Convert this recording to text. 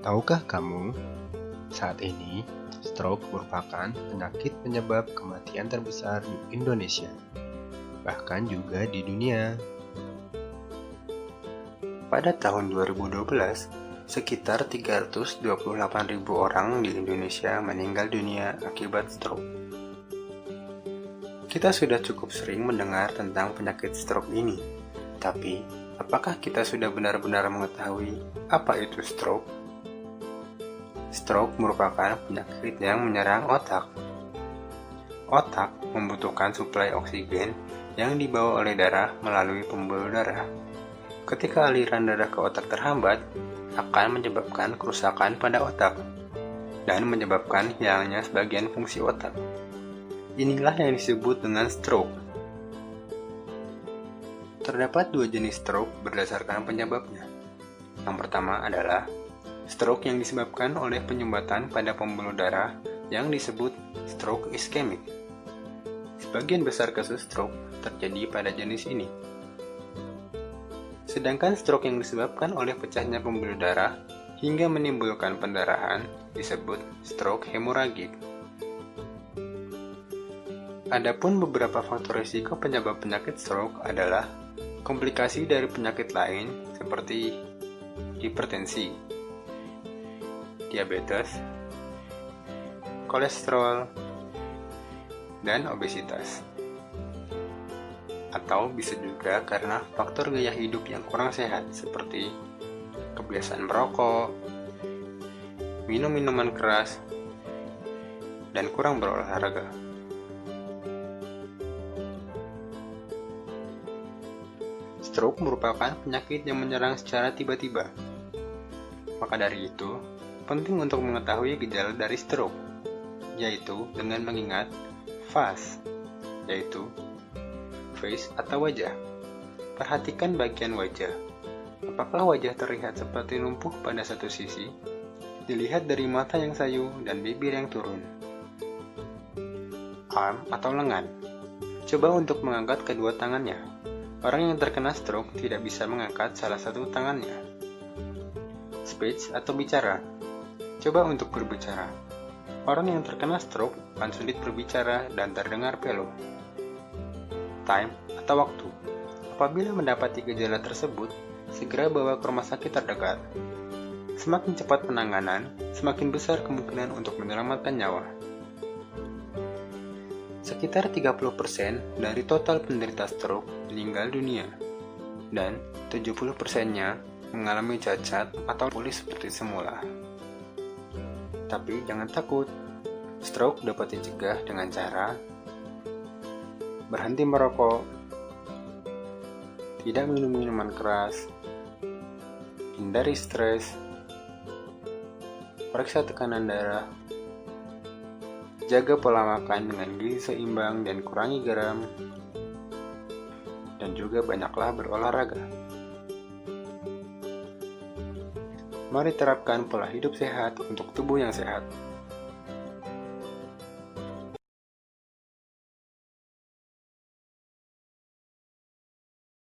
Tahukah kamu, saat ini stroke merupakan penyakit penyebab kematian terbesar di Indonesia, bahkan juga di dunia. Pada tahun 2012, sekitar 328.000 orang di Indonesia meninggal dunia akibat stroke. Kita sudah cukup sering mendengar tentang penyakit stroke ini, tapi apakah kita sudah benar-benar mengetahui apa itu stroke? Stroke merupakan penyakit yang menyerang otak. Otak membutuhkan suplai oksigen yang dibawa oleh darah melalui pembuluh darah. Ketika aliran darah ke otak terhambat, akan menyebabkan kerusakan pada otak dan menyebabkan hilangnya sebagian fungsi otak. Inilah yang disebut dengan stroke. Terdapat dua jenis stroke berdasarkan penyebabnya. Yang pertama adalah stroke yang disebabkan oleh penyumbatan pada pembuluh darah yang disebut stroke iskemik. Sebagian besar kasus stroke terjadi pada jenis ini. Sedangkan stroke yang disebabkan oleh pecahnya pembuluh darah hingga menimbulkan pendarahan disebut stroke hemoragik. Adapun beberapa faktor risiko penyebab penyakit stroke adalah komplikasi dari penyakit lain seperti hipertensi, diabetes, kolesterol, dan obesitas. Atau bisa juga karena faktor gaya hidup yang kurang sehat seperti kebiasaan merokok, minum minuman keras, dan kurang berolahraga. Stroke merupakan penyakit yang menyerang secara tiba-tiba. Maka dari itu, penting untuk mengetahui gejala dari stroke, yaitu dengan mengingat FAS, yaitu face atau wajah. Perhatikan bagian wajah. Apakah wajah terlihat seperti lumpuh pada satu sisi? Dilihat dari mata yang sayu dan bibir yang turun. Arm atau lengan. Coba untuk mengangkat kedua tangannya. Orang yang terkena stroke tidak bisa mengangkat salah satu tangannya. Speech atau bicara. Coba untuk berbicara. Orang yang terkena stroke akan sulit berbicara dan terdengar pilu. Time atau waktu. Apabila mendapati gejala tersebut, segera bawa ke rumah sakit terdekat. Semakin cepat penanganan, semakin besar kemungkinan untuk menyelamatkan nyawa. Sekitar 30% dari total penderita stroke meninggal dunia, dan 70%-nya mengalami cacat atau pulih seperti semula. Tapi jangan takut, stroke dapat dicegah dengan cara berhenti merokok, tidak minum minuman keras, hindari stres, periksa tekanan darah, jaga pola makan dengan gizi seimbang dan kurangi garam, dan juga banyaklah berolahraga. Mari terapkan pola hidup sehat untuk tubuh yang sehat.